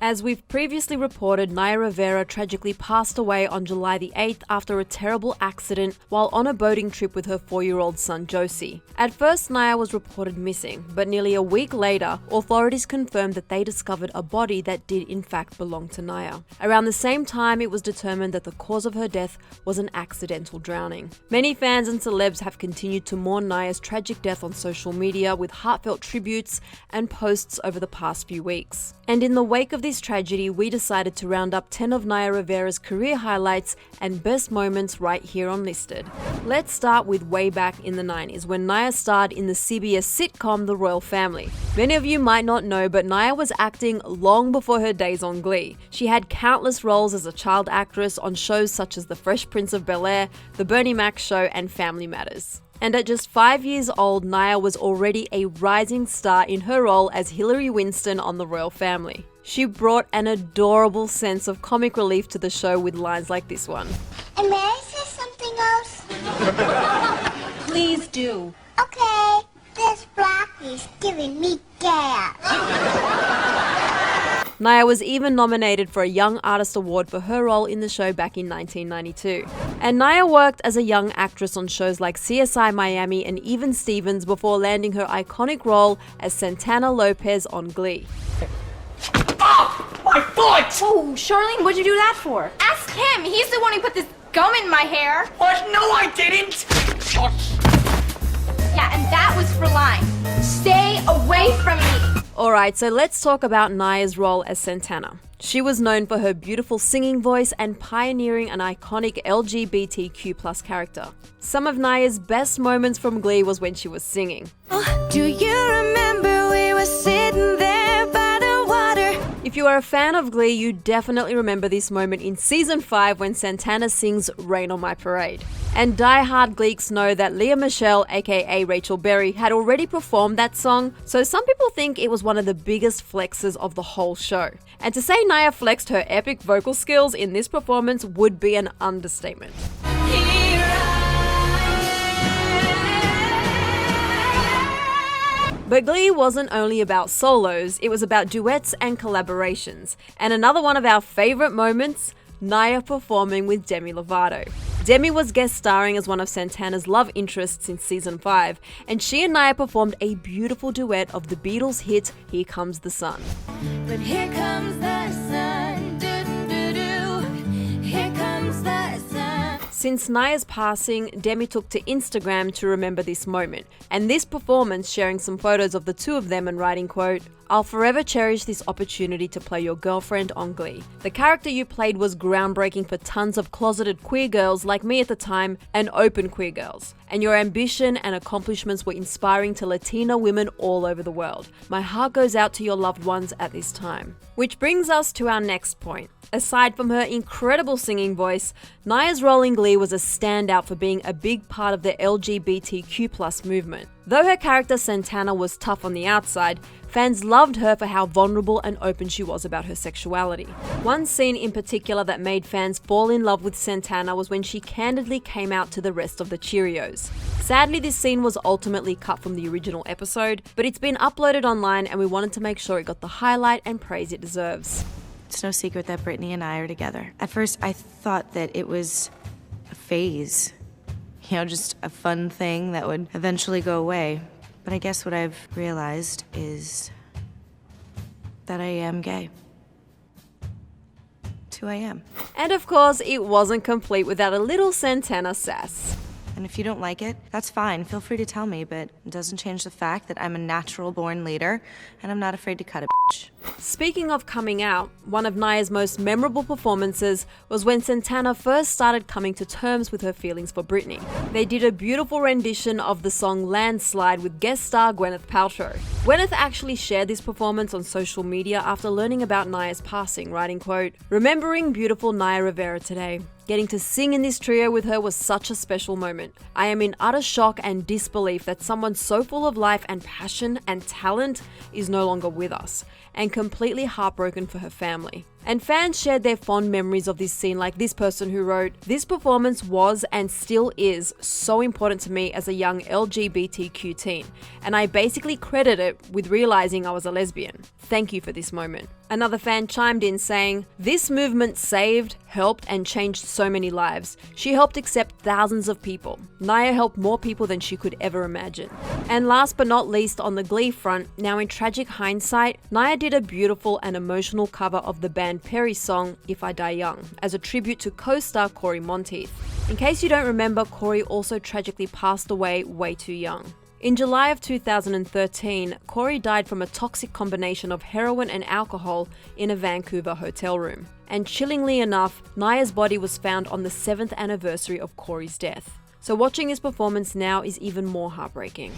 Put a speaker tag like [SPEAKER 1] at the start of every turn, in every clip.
[SPEAKER 1] As we've previously reported, Naya Rivera tragically passed away on July the 8th after a terrible accident while on a boating trip with her 4-year-old son Josie. At first, Naya was reported missing, but nearly a week later, authorities confirmed that they discovered a body that did in fact belong to Naya. Around the same time, it was determined that the cause of her death was an accidental drowning. Many fans and celebs have continued to mourn Naya's tragic death on social media with heartfelt tributes and posts over the past few weeks. And in the wake of this tragedy, we decided to round up 10 of Naya Rivera's career highlights and best moments right here on Listed. Let's start with way back in the 90s when Naya starred in the CBS sitcom The Royal Family. Many of you might not know, but Naya was acting long before her days on Glee. She had countless roles as a child actress on shows such as The Fresh Prince of Bel-Air, The Bernie Mac Show, and Family Matters. And at just 5 years old, Naya was already a rising star in her role as Hillary Winston on The Royal Family. She brought an adorable sense of comic relief to the show with lines like this one.
[SPEAKER 2] And may I say something else?
[SPEAKER 3] Please do.
[SPEAKER 2] Okay, this Blackie's giving me gas.
[SPEAKER 1] Naya was even nominated for a Young Artist Award for her role in the show back in 1992. And Naya worked as a young actress on shows like CSI Miami and Even Stevens before landing her iconic role as Santana Lopez on Glee.
[SPEAKER 4] Oh, my foot!
[SPEAKER 3] Oh, Charlene, what'd you do that for? Ask him. He's the one who put this gum in my hair.
[SPEAKER 4] What? No, I didn't!
[SPEAKER 3] Yeah, and that was for lying. Stay away from me.
[SPEAKER 1] Alright, so let's talk about Naya's role as Santana. She was known for her beautiful singing voice and pioneering an iconic LGBTQ+ character. Some of Naya's best moments from Glee was when she was singing.
[SPEAKER 5] Do you remember we were sitting there by the water?
[SPEAKER 1] If you are a fan of Glee, you definitely remember this moment in season 5 when Santana sings Rain on My Parade. And die-hard Gleeks know that Lea Michele, aka Rachel Berry, had already performed that song, so some people think it was one of the biggest flexes of the whole show. And to say Naya flexed her epic vocal skills in this performance would be an understatement. But Glee wasn't only about solos, it was about duets and collaborations. And another one of our favourite moments, Naya performing with Demi Lovato. Demi was guest starring as one of Santana's love interests in season 5, and she and Naya performed a beautiful duet of the Beatles' hit Here Comes the Sun.
[SPEAKER 5] But here comes the sun, here comes the sun.
[SPEAKER 1] Since Naya's passing, Demi took to Instagram to remember this moment, and this performance sharing some photos of the two of them and writing, quote, "I'll forever cherish this opportunity to play your girlfriend on Glee. The character you played was groundbreaking for tons of closeted queer girls like me at the time and open queer girls. And your ambition and accomplishments were inspiring to Latina women all over the world. My heart goes out to your loved ones at this time." Which brings us to our next point. Aside from her incredible singing voice, Naya's role in Glee was a standout for being a big part of the LGBTQ+ movement. Though her character Santana was tough on the outside, fans loved her for how vulnerable and open she was about her sexuality. One scene in particular that made fans fall in love with Santana was when she candidly came out to the rest of the Cheerios. Sadly, this scene was ultimately cut from the original episode, but it's been uploaded online and we wanted to make sure it got the highlight and praise it deserves.
[SPEAKER 6] It's no secret that Brittany and I are together. At first, I thought that it was a phase. You know, just a fun thing that would eventually go away. But I guess what I've realized is that I am gay. It's who I am.
[SPEAKER 1] And of course, it wasn't complete without a little Santana sass.
[SPEAKER 6] And if you don't like it, that's fine. Feel free to tell me, but it doesn't change the fact that I'm a natural-born leader, and I'm not afraid to cut a bitch.
[SPEAKER 1] Speaking of coming out, one of Naya's most memorable performances was when Santana first started coming to terms with her feelings for Britney. They did a beautiful rendition of the song Landslide with guest star Gwyneth Paltrow. Gwyneth actually shared this performance on social media after learning about Naya's passing, writing, quote, "Remembering beautiful Naya Rivera today. Getting to sing in this trio with her was such a special moment. I am in utter shock and disbelief that someone so full of life and passion and talent is no longer with us, and completely heartbroken for her family." And fans shared their fond memories of this scene, like this person who wrote, "This performance was and still is so important to me as a young LGBTQ teen, and I basically credit it with realizing I was a lesbian. Thank you for this moment." Another fan chimed in saying, "This movement saved, helped, and changed so many lives. She helped accept thousands of people. Naya helped more people than she could ever imagine." And last but not least, on the Glee front, now in tragic hindsight, Naya did a beautiful and emotional cover of the band Perry's song If I Die Young as a tribute to co-star Corey Monteith. In case you don't remember, Corey also tragically passed away way too young. In July of 2013, Corey died from a toxic combination of heroin and alcohol in a Vancouver hotel room. And chillingly enough, Naya's body was found on the 7th anniversary of Corey's death. So watching his performance now is even more heartbreaking.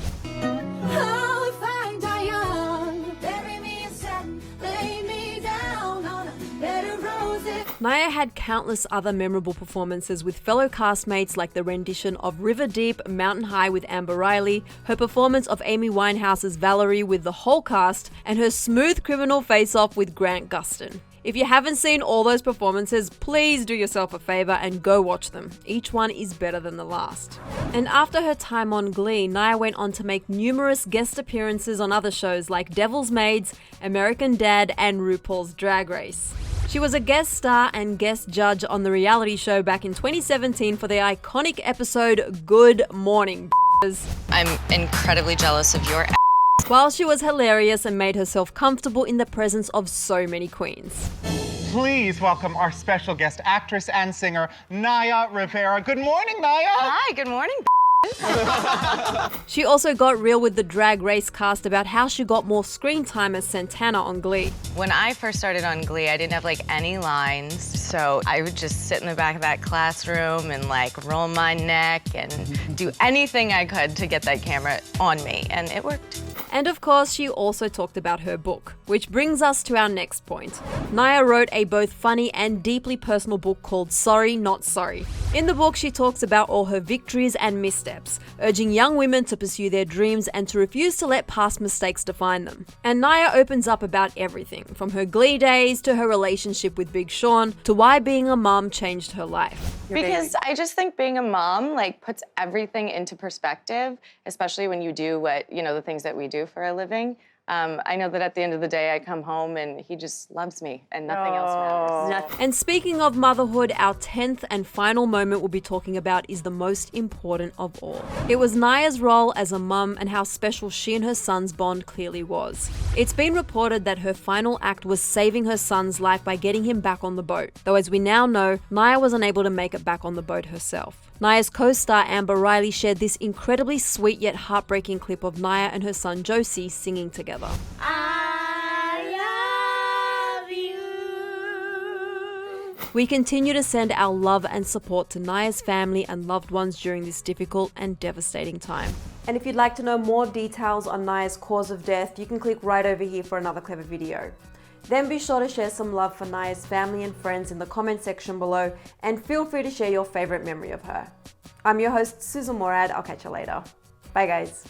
[SPEAKER 1] Naya had countless other memorable performances with fellow castmates like the rendition of River Deep, Mountain High with Amber Riley, her performance of Amy Winehouse's Valerie with the whole cast, and her smooth criminal face-off with Grant Gustin. If you haven't seen all those performances, please do yourself a favor and go watch them. Each one is better than the last. And after her time on Glee, Naya went on to make numerous guest appearances on other shows like Devil's Maids, American Dad, and RuPaul's Drag Race. She was a guest star and guest judge on the reality show back in 2017 for the iconic episode Good Morning, b****s.
[SPEAKER 7] I'm incredibly jealous of your
[SPEAKER 1] While she was hilarious and made herself comfortable in the presence of so many queens.
[SPEAKER 8] Please welcome our special guest actress and singer, Naya Rivera. Good morning, Naya.
[SPEAKER 7] Hi, good morning.
[SPEAKER 1] She also got real with the Drag Race cast about how she got more screen time as Santana on Glee.
[SPEAKER 7] When I first started on Glee, I didn't have like any lines, so I would just sit in the back of that classroom and like roll my neck and do anything I could to get that camera on me, and it worked.
[SPEAKER 1] And of course, she also talked about her book, which brings us to our next point. Naya wrote a both funny and deeply personal book called Sorry, Not Sorry. In the book, she talks about all her victories and missteps, urging young women to pursue their dreams and to refuse to let past mistakes define them. And Naya opens up about everything, from her Glee days to her relationship with Big Sean to why being a mom changed her life.
[SPEAKER 7] Because I just think being a mom like puts everything into perspective, especially when you do what, the things that we do for a living. I know that at the end of the day, I come home and he just loves me and nothing else matters.
[SPEAKER 1] And speaking of motherhood, our 10th and final moment we'll be talking about is the most important of all. It was Naya's role as a mum and how special she and her son's bond clearly was. It's been reported that her final act was saving her son's life by getting him back on the boat, though as we now know, Naya was unable to make it back on the boat herself. Naya's co-star Amber Riley shared this incredibly sweet yet heartbreaking clip of Naya and her son Josie singing together.
[SPEAKER 2] I love you.
[SPEAKER 1] We continue to send our love and support to Naya's family and loved ones during this difficult and devastating time. And if you'd like to know more details on Naya's cause of death, you can click right over here for another Clevver video. Then be sure to share some love for Naya's family and friends in the comment section below, and feel free to share your favorite memory of her. I'm your host, Sussan Mourad. I'll catch you later. Bye guys.